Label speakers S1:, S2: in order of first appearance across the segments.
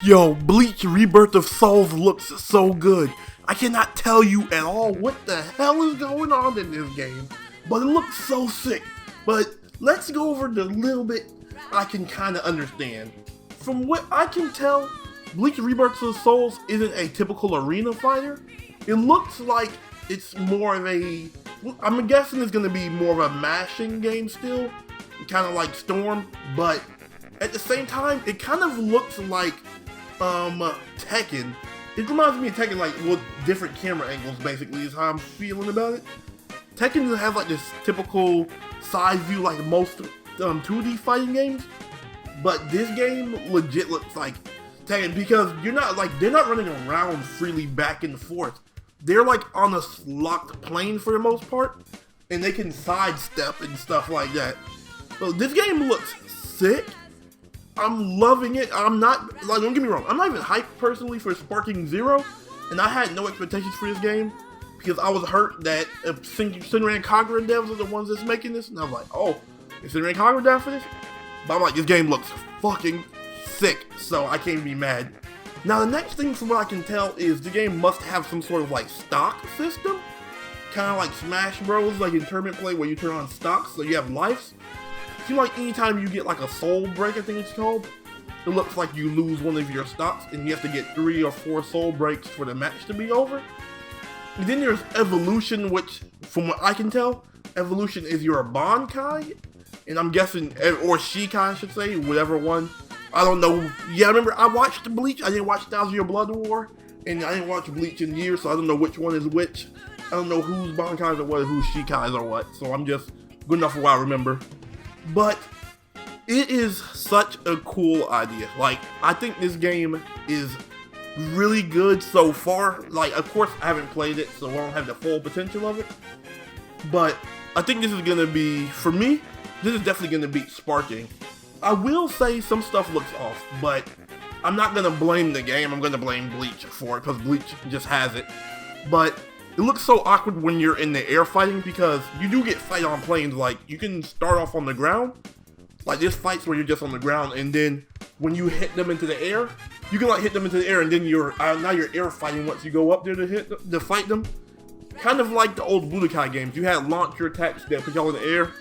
S1: Yo, Bleach Rebirth of Souls looks so good. I cannot tell you at all what the hell is going on in this game, but it looks so sick. But let's go over the little bit I can kind of understand. From what I can tell, Bleach Rebirth of Souls isn't a typical arena fighter. It looks like it's more of a, I'm guessing it's going to be more of a mashing game still, kind of like Storm, but at the same time, it kind of looks like Tekken. It reminds me of Tekken, like with different camera angles, basically, is how I'm feeling about it. Tekken doesn't have like this typical side view like most 2D fighting games, but this game legit looks like Tekken because they're not running around freely back and forth. They're like on a locked plane for the most part, and they can sidestep and stuff like that. So this game looks sick. I'm loving it. I'm not, like, don't get me wrong, I'm not even hyped personally for Sparking Zero, and I had no expectations for this game because I was hurt that Senran and Kagura devs are the ones that's making this, and I was like, oh, is Senran and Kagura down for this? But I'm like, this game looks fucking sick, so I can't be mad. Now the next thing from what I can tell is the game must have some sort of like stock system, kind of like Smash Bros, like in tournament play where you turn on stocks so you have lives. Seems like anytime you get like a soul break, I think it's called, it looks like you lose one of your stocks and you have to get 3 or 4 soul breaks for the match to be over. And then there's Evolution, which from what I can tell, Evolution is your Bankai, and I'm guessing, or Shikai I should say, whatever one. I don't know. Yeah, I remember I watched Bleach, I didn't watch 1000 Year Blood War, and I didn't watch Bleach in years, so I don't know which one is which. I don't know whose Bankais are what, whose Shikais are what, so I'm just good enough for what I remember. But it is such a cool idea. Like, I think this game is really good so far. Like, of course, I haven't played it, so I don't have the full potential of it. But I think this is going to be, for me, this is definitely going to beat Sparking. I will say some stuff looks off, but I'm not going to blame the game. I'm going to blame Bleach for it, because Bleach just has it. But it looks so awkward when you're in the air fighting because you do get fight on planes. Like, you can start off on the ground. Like, there's fights where you're just on the ground, and then when you hit them into the air, you can like hit them into the air, and then now you're air fighting once you go up there to fight them. Kind of like the old Budokai games. You had launcher attacks that put y'all in the air,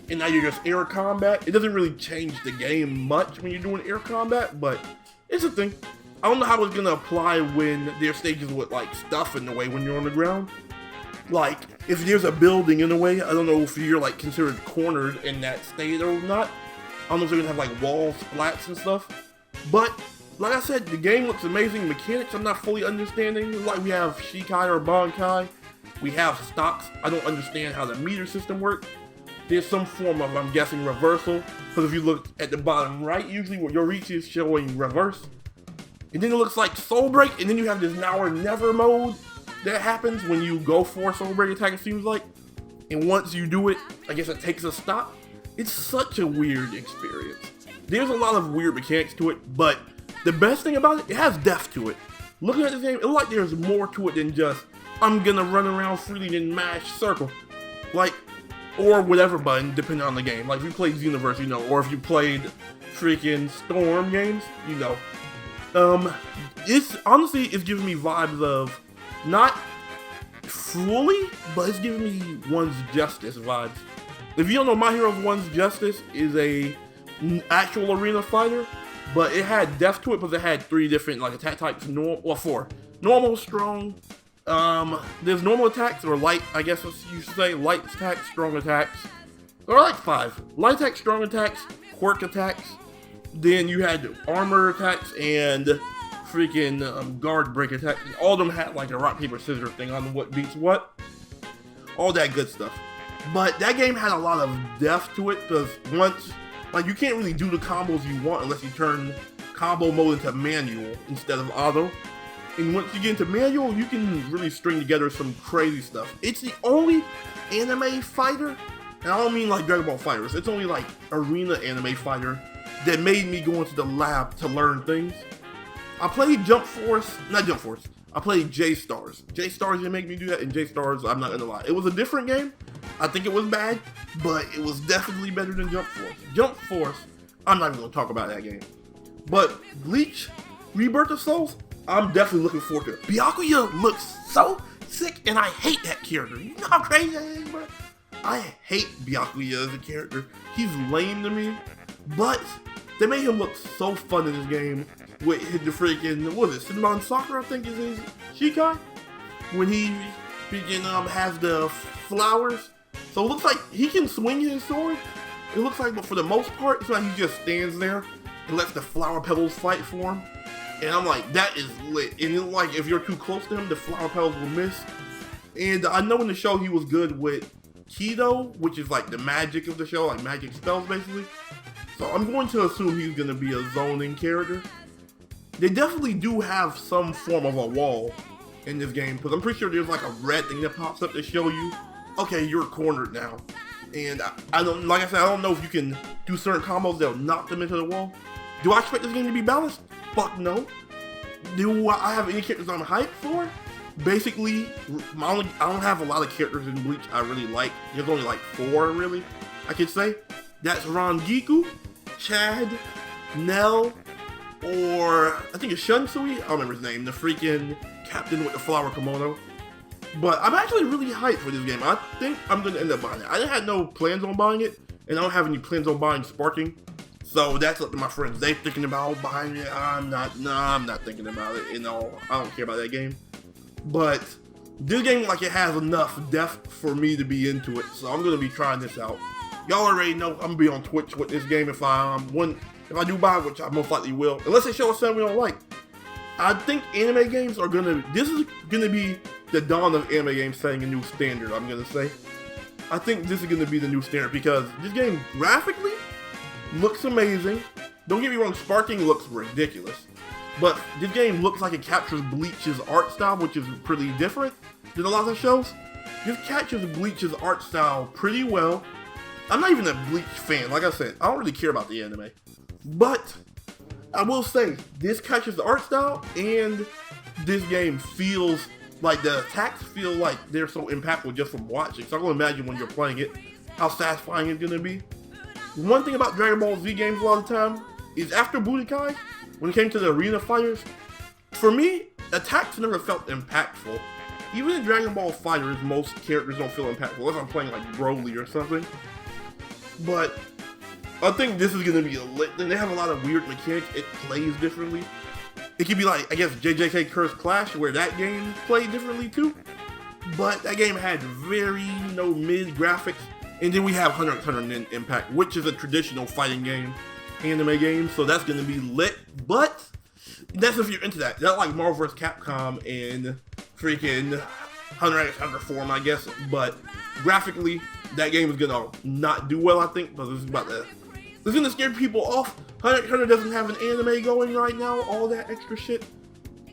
S1: and now you're just air combat. It doesn't really change the game much when you're doing air combat, but it's a thing. I don't know how it's gonna apply when there's stages with like stuff in the way when you're on the ground. Like, if there's a building in the way, I don't know if you're like considered cornered in that state or not. I don't know if they're gonna have like wall splats and stuff. But like I said, the game looks amazing. Mechanics I'm not fully understanding. Like, we have Shikai or Bankai. We have stocks. I don't understand how the meter system works. There's some form of, I'm guessing, reversal. Because if you look at the bottom right, usually where your reach is showing reverse. And then it looks like Soul Break, and then you have this now or never mode that happens when you go for a Soul Break attack, it seems like. And once you do it, I guess it takes a stop. It's such a weird experience. There's a lot of weird mechanics to it, but the best thing about it, it has depth to it. Looking at this game, it looks like there's more to it than just, I'm gonna run around freely and mash circle. Like, or whatever button, depending on the game. Like, if you played Xenoverse, you know, or if you played freaking Storm games, you know. It's honestly, it's giving me vibes of not fully, but it's giving me One's Justice vibes. If you don't know, My Hero's One's Justice is a actual arena fighter, but it had depth to it because it had 3 different like attack types. 4: normal, strong. There's normal attacks or light. I guess you should say light attacks, strong attacks, or like 5 light attacks, strong attacks, quirk attacks. Then you had armor attacks and freaking guard break attacks. And all of them had like a rock, paper, scissors thing on what beats what. All that good stuff. But that game had a lot of depth to it because once, like, you can't really do the combos you want unless you turn combo mode into manual instead of auto. And once you get into manual, you can really string together some crazy stuff. It's the only anime fighter, and I don't mean like Dragon Ball FighterZ, it's only like arena anime fighter that made me go into the lab to learn things. I played I played J-Stars. J-Stars didn't make me do that, and J-Stars, I'm not gonna lie, it was a different game. I think it was bad, but it was definitely better than Jump Force. Jump Force, I'm not even gonna talk about that game. But Bleach Rebirth of Souls, I'm definitely looking forward to it. Byakuya looks so sick, and I hate that character. You know how crazy that is, bro? I hate Byakuya as a character. He's lame to me, but they made him look so fun in this game with the freaking, what is it, Cinnamon Sakura, I think is his Shikai? When he freaking has the flowers. So it looks like he can swing his sword. It looks like, but for the most part, it's like he just stands there and lets the flower petals fight for him. And I'm like, that is lit. And it's like, if you're too close to him, the flower petals will miss. And I know in the show he was good with Kido, which is like the magic of the show, like magic spells basically. So I'm going to assume he's going to be a zoning character. They definitely do have some form of a wall in this game, because I'm pretty sure there's like a red thing that pops up to show you, okay, you're cornered now. And I don't, like I said, I don't know if you can do certain combos that'll knock them into the wall. Do I expect this game to be balanced? Fuck no. Do I have any characters I'm hyped for? Basically, I don't have a lot of characters in Bleach I really like. There's only like 4 really, I could say. That's Rangiku, Chad, Nell, or I think it's Shunsui, I don't remember his name, the freaking captain with the flower kimono. But I'm actually really hyped for this game. I think I'm going to end up buying it. I had no plans on buying it, and I don't have any plans on buying Sparking. So that's up to my friends. They're thinking about buying it. I'm not thinking about it. You know, I don't care about that game. But this game, like, it has enough depth for me to be into it. So I'm going to be trying this out. Y'all already know I'm going to be on Twitch with this game if I do buy it, which I most likely will. Unless they show us something we don't like. I think anime games are this is gonna be the dawn of anime games setting a new standard, I'm gonna say. I think this is gonna be the new standard because this game graphically looks amazing. Don't get me wrong, Sparking looks ridiculous. But this game looks like it captures Bleach's art style, which is pretty different than a lot of shows. This captures Bleach's art style pretty well. I'm not even a Bleach fan, like I said, I don't really care about the anime. But I will say, this catches the art style, and this game feels like the attacks feel like they're so impactful just from watching. So I can imagine when you're playing it, how satisfying it's gonna be. One thing about Dragon Ball Z games a lot of the time is after Budokai, when it came to the arena fighters, for me, attacks never felt impactful. Even in Dragon Ball Fighters, most characters don't feel impactful, unless I'm playing like Broly or something. But I think this is going to be a lit thing. They have a lot of weird mechanics. It plays differently. It could be like, I guess, JJK Curse Clash, where that game played differently too. But that game had very, mid graphics. And then we have Hunter x Hunter Impact, which is a traditional fighting game, anime game. So that's going to be lit. But that's if you're into that. That's like Marvel vs. Capcom and freaking Hunter x Hunter form, I guess. But graphically, that game is going to not do well, I think, because it's gonna scare people off. Hunter x Hunter doesn't have an anime going right now, all that extra shit.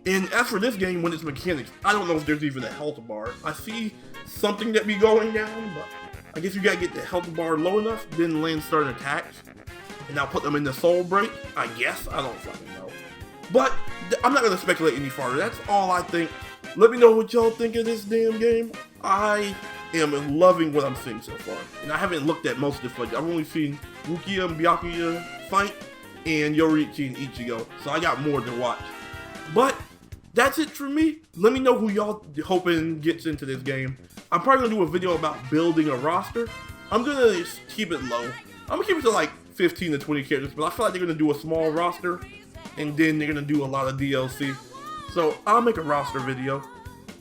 S1: And as for this game, when its mechanics, I don't know if there's even a health bar. I see something that be going down, but I guess you gotta get the health bar low enough, then land certain attacks. And I'll put them in the soul break, I guess. I don't fucking know. But I'm not gonna speculate any farther. That's all I think. Let me know what y'all think of this damn game. I am loving what I'm seeing so far. And I haven't looked at most of the footage. I've only seen Rukia and Byakuya fight, and Yoriichi and Ichigo. So I got more to watch. But that's it for me. Let me know who y'all hoping gets into this game. I'm probably gonna do a video about building a roster. I'm gonna keep it low. I'm gonna keep it to like 15 to 20 characters, but I feel like they're gonna do a small roster, and then they're gonna do a lot of DLC. So I'll make a roster video.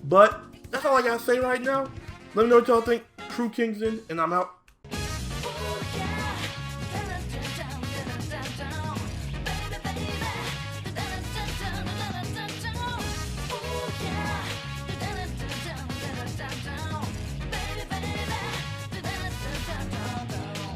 S1: But that's all I gotta say right now. Let me know what y'all think. True Kingston, and I'm out.